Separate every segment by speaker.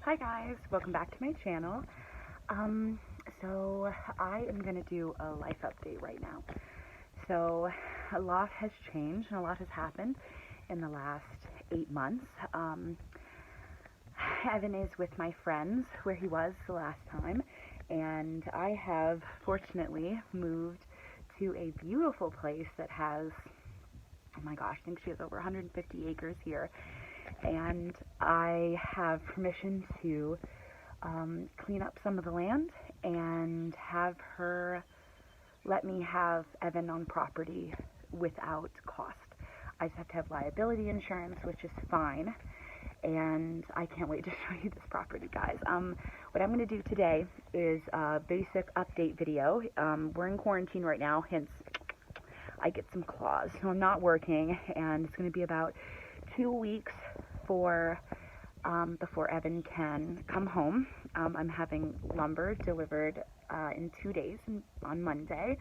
Speaker 1: Hi guys, welcome back to my channel. So I am going to do a life update right now. So a lot has changed and a lot has happened in the last 8 months. Evan is with my friends where he was the last time, and I have fortunately moved to a beautiful place that has, oh my gosh, I think she has over 150 acres here, and I have permission to clean up some of the land and have her let me have Evan on property without cost. I just have to have liability insurance, which is fine, and I can't wait to show you this property, guys. What I'm going to do today is a basic update video. We're in quarantine right now, hence I get some claws, so I'm not working, and it's going to be about 2 weeks for before Evan can come home. I'm having lumber delivered in 2 days on Monday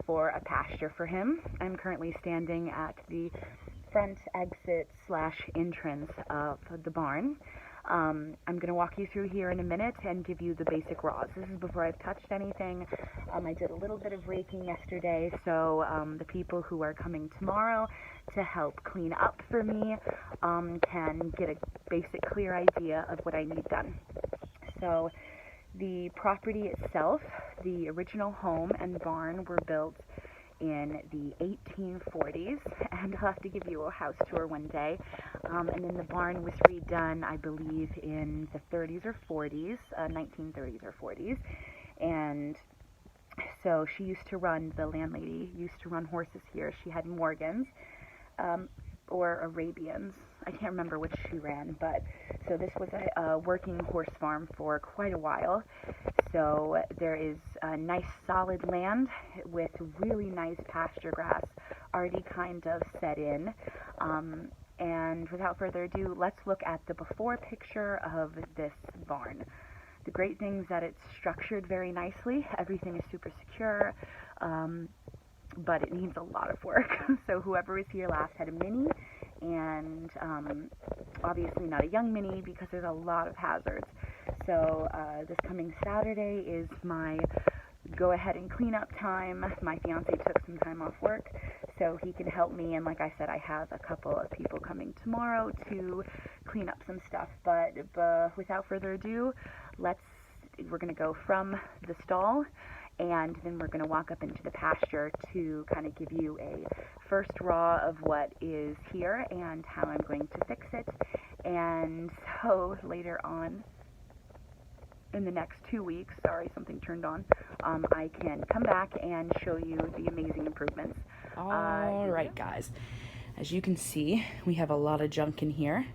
Speaker 1: for a pasture for him. I'm currently standing at the front exit / entrance of the barn. I'm going to walk you through here in a minute and give you the basic raws. This is before I've touched anything. I did a little bit of raking yesterday, so the people who are coming tomorrow to help clean up for me can get a basic clear idea of what I need done. So the property itself, the original home and barn were built in the 1840s, and I'll have to give you a house tour one day. And then the barn was redone, I believe, in the 30s or 40s, 1930s or 40s. And so she used to run, the landlady used to run horses here. She had Morgans, or Arabians. I can't remember which she ran, but so this was a working horse farm for quite a while. So there is a nice solid land with really nice pasture grass already kind of set in. And without further ado, let's look at the before picture of this barn. The great thing is that it's structured very nicely. Everything is super secure, but it needs a lot of work. So whoever was here last had a mini, and obviously not a young mini because there's a lot of hazards. So this coming Saturday is my go ahead and clean up time. My fiance took some time off work so he can help me, and like I said, I have a couple of people coming tomorrow to clean up some stuff. But without further ado, we're going to go from the stall, and then we're going to walk up into the pasture to kind of give you a first raw of what is here and how I'm going to fix it. And so later on in the next 2 weeks, sorry, something turned on, I can come back and show you the amazing improvements.
Speaker 2: All right, guys, as you can see, we have a lot of junk in here,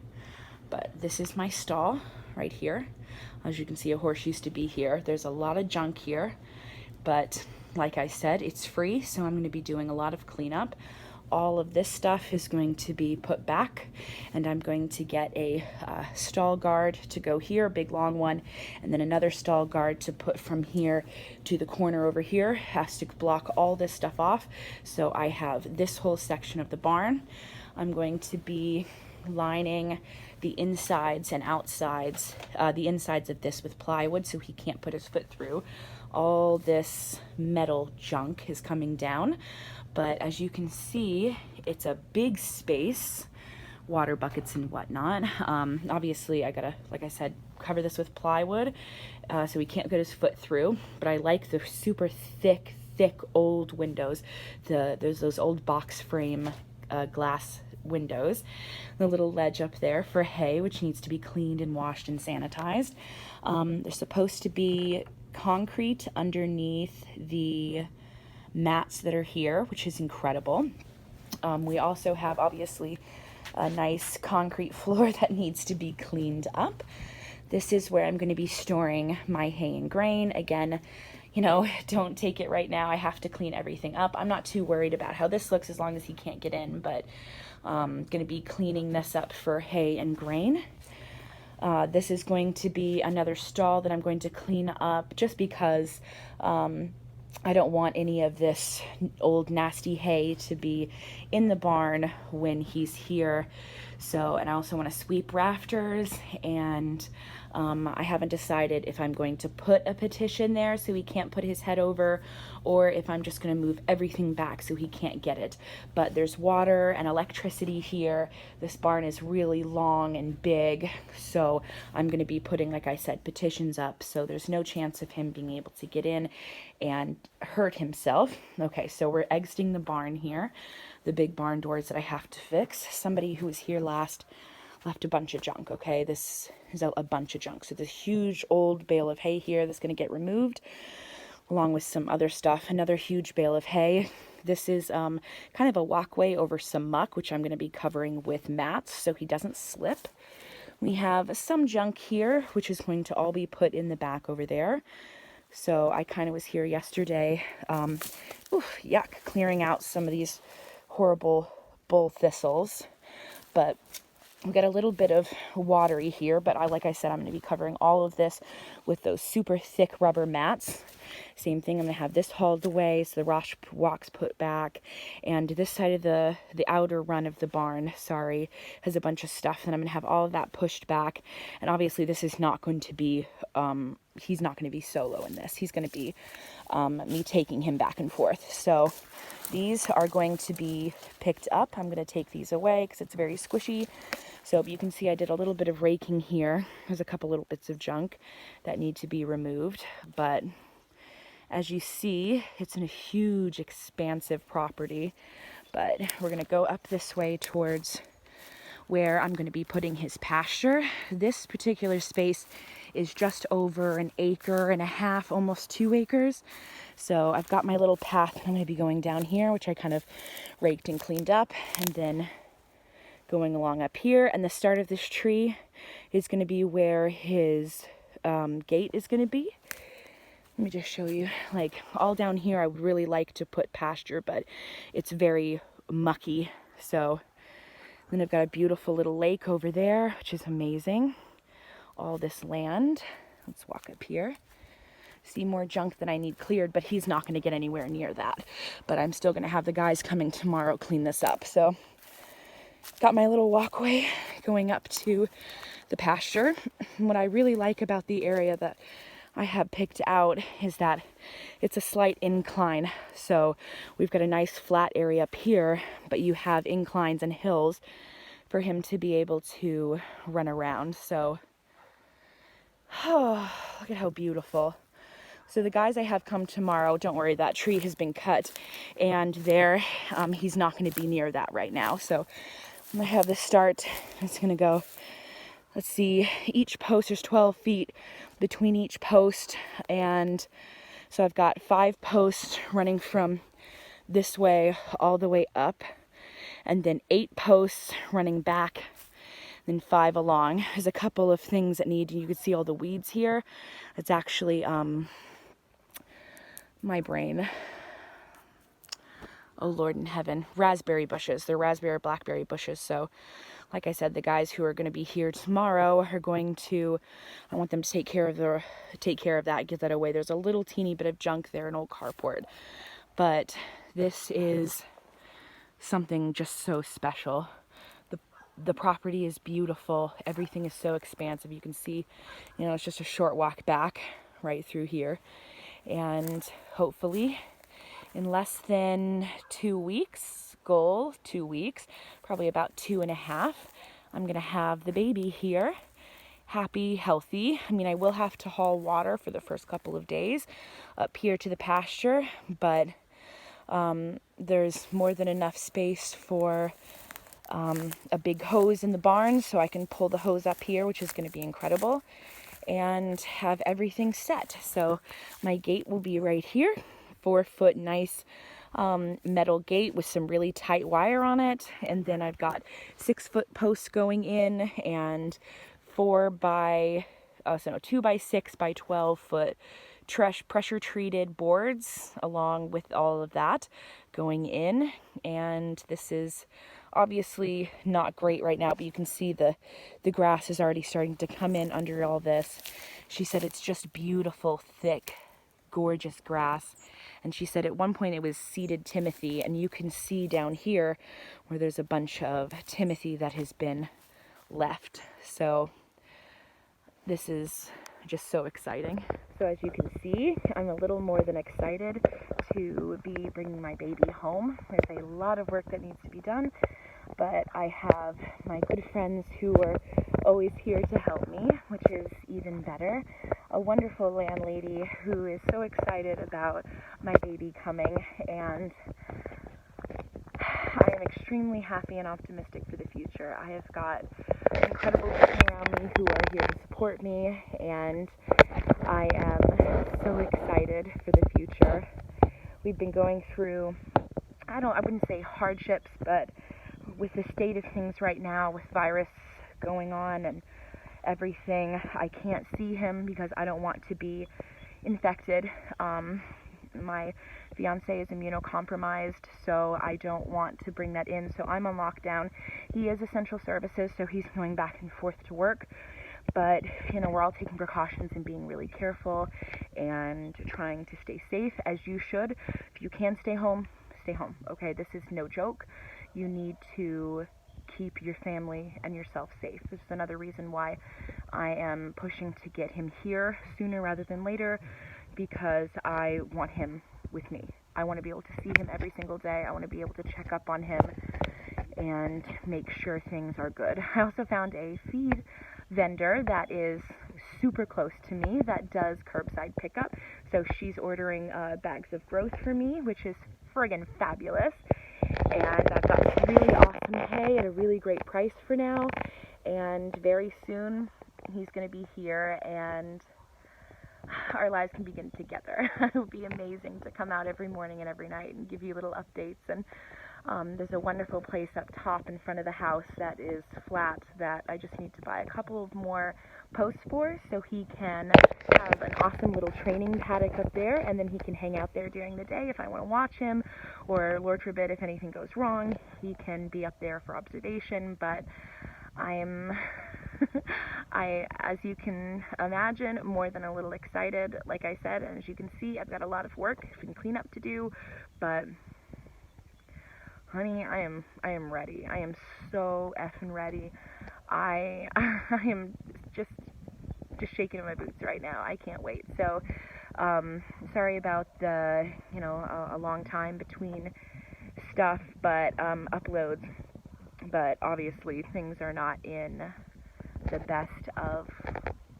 Speaker 2: but this is my stall right here. As you can see, a horse used to be here. There's a lot of junk here, but like I said, it's free, so I'm going to be doing a lot of cleanup. All of this stuff is going to be put back, and I'm going to get a stall guard to go here, a big long one, and then another stall guard to put from here to the corner over here. Has to block all this stuff off, so I have this whole section of the barn. I'm going to be lining the insides and outsides, the insides of this with plywood so he can't put his foot through. All this metal junk is coming down, but as you can see, it's a big space, water buckets and whatnot. Obviously I gotta, like I said, cover this with plywood so he can't get his foot through, but I like the super thick old windows. There's those old box frame glass windows, the little ledge up there for hay, which needs to be cleaned and washed and sanitized. There's supposed to be concrete underneath the mats that are here, which is incredible. We also have obviously a nice concrete floor that needs to be cleaned up. This is where I'm going to be storing my hay and grain. Again, you know, don't take it right now. I have to clean everything up. I'm not too worried about how this looks as long as he can't get in, but I'm going to be cleaning this up for hay and grain. This is going to be another stall that I'm going to clean up just because I don't want any of this old nasty hay to be in the barn when he's here So, and I also want to sweep rafters, and I haven't decided if I'm going to put a petition there so he can't put his head over, or if I'm just going to move everything back so he can't get it. But there's water and electricity here. This barn is really long and big, so I'm going to be putting, like I said, petitions up, so there's no chance of him being able to get in and hurt himself. Okay, so we're exiting the barn here, the big barn doors that I have to fix. Somebody who was here last left a bunch of junk. Okay, this is a bunch of junk. So this huge old bale of hay here that's going to get removed, along with some other stuff. Another huge bale of hay. This is kind of a walkway over some muck, which I'm going to be covering with mats so he doesn't slip. We have some junk here, which is going to all be put in the back over there. So I kind of was here yesterday, yuck, clearing out some of these horrible bull thistles. But we got a little bit of watery here, but like I said, I'm going to be covering all of this with those super thick rubber mats. Same thing, I'm going to have this hauled away, so the walks put back, and this side of the outer run of the barn, has a bunch of stuff, and I'm going to have all of that pushed back. And obviously this is not going to be, he's not going to be solo in this. He's going to be me taking him back and forth. So these are going to be picked up. I'm going to take these away because it's very squishy. So you can see I did a little bit of raking here. There's a couple little bits of junk that need to be removed. But as you see, it's in a huge, expansive property. But we're going to go up this way towards where I'm going to be putting his pasture. This particular space is just over 1.5 acres, almost 2 acres. So I've got my little path. I'm going to be going down here, which I kind of raked and cleaned up, and then going along up here. And the start of this tree is going to be where his gate is going to be. Let me just show you, like all down here I would really like to put pasture, but it's very mucky. So then I've got a beautiful little lake over there, which is amazing. All this land. Let's walk up here. See more junk that I need cleared, but he's not going to get anywhere near that. But I'm still going to have the guys coming tomorrow clean this up. So got my little walkway going up to the pasture. And what I really like about the area that I have picked out is that it's a slight incline. So we've got a nice flat area up here, but you have inclines and hills for him to be able to run around. So, oh, look at how beautiful. So the guys I have come tomorrow, don't worry, that tree has been cut, and he's not going to be near that right now. So I'm going to have this start. It's going to go, let's see, each post, there's 12 feet between each post, and so I've got 5 posts running from this way all the way up, and then 8 posts running back, then 5 along. There's a couple of things that you can see all the weeds here. It's actually my brain, oh Lord in heaven, raspberry bushes. They're raspberry blackberry bushes. So like I said, the guys who are going to be here tomorrow are going to, I want them to take care of that, get that away. There's a little teeny bit of junk there, an old carport, but this is something just so special. The property is beautiful. Everything is so expansive. You can see, it's just a short walk back right through here. And hopefully in less than 2 weeks, goal 2 weeks, probably about 2.5, I'm going to have the baby here, happy, healthy. I mean, I will have to haul water for the first couple of days up here to the pasture, but there's more than enough space for a big hose in the barn, so I can pull the hose up here, which is going to be incredible, and have everything set. So my gate will be right here, 4-foot nice metal gate with some really tight wire on it, and then I've got 6-foot posts going in, and 2 by 6 by 12 foot pressure treated boards along with all of that going in. And this is obviously not great right now, but you can see the grass is already starting to come in under all this. She said it's just beautiful, thick gorgeous grass. And she said at one point it was seeded timothy, and you can see down here where there's a bunch of timothy that has been left. So this is just so exciting. So as you can see, I'm a little more than excited to be bringing my baby home. There's a lot of work that needs to be done, but I have my good friends who are always here to help me, which is even better. A wonderful landlady who is so excited about my baby coming, and I am extremely happy and optimistic for the future. I have got incredible people around me who are here to support me, and I am so excited for the future. We've been going through, I wouldn't say hardships, but with the state of things right now, with virus going on and everything, I can't see him because I don't want to be infected. My fiance is immunocompromised, so I don't want to bring that in, so I'm on lockdown. He is essential services, so he's going back and forth to work, but we're all taking precautions and being really careful and trying to stay safe, as you should. If you can stay home, okay? This is no joke. You need to keep your family and yourself safe. This is another reason why I am pushing to get him here sooner rather than later, because I want him with me. I want to be able to see him every single day. I want to be able to check up on him and make sure things are good. I also found a feed vendor that is super close to me that does curbside pickup. So she's ordering bags of growth for me, which is friggin' fabulous. And I've got really awesome hay at a really great price for now. And very soon he's going to be here, and our lives can begin together. It'll be amazing to come out every morning and every night and give you little updates. And there's a wonderful place up top in front of the house that is flat that I just need to buy a couple of more posts for, so he can have an awesome little training paddock up there, and then he can hang out there during the day if I want to watch him, or Lord forbid if anything goes wrong, he can be up there for observation. But as you can imagine, more than a little excited. Like I said, and as you can see, I've got a lot of work and cleanup to do, but honey, I am ready. I am so effing ready. I am just shaking in my boots right now. I can't wait. So, sorry about the, a long time between stuff, but uploads. But obviously things are not in the best of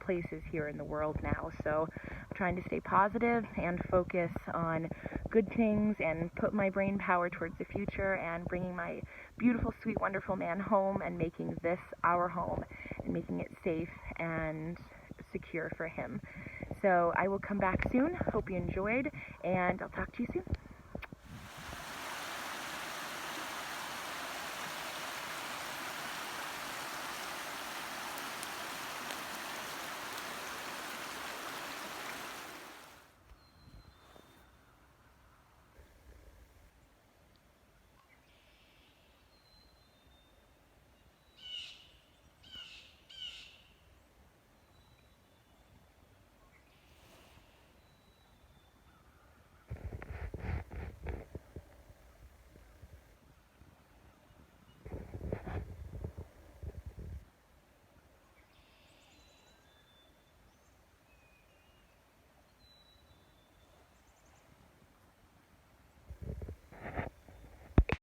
Speaker 2: places here in the world now, so I'm trying to stay positive and focus on good things and put my brain power towards the future and bringing my beautiful, sweet, wonderful man home and making this our home and making it safe and secure for him. So I will come back soon. Hope you enjoyed, and I'll talk to you soon.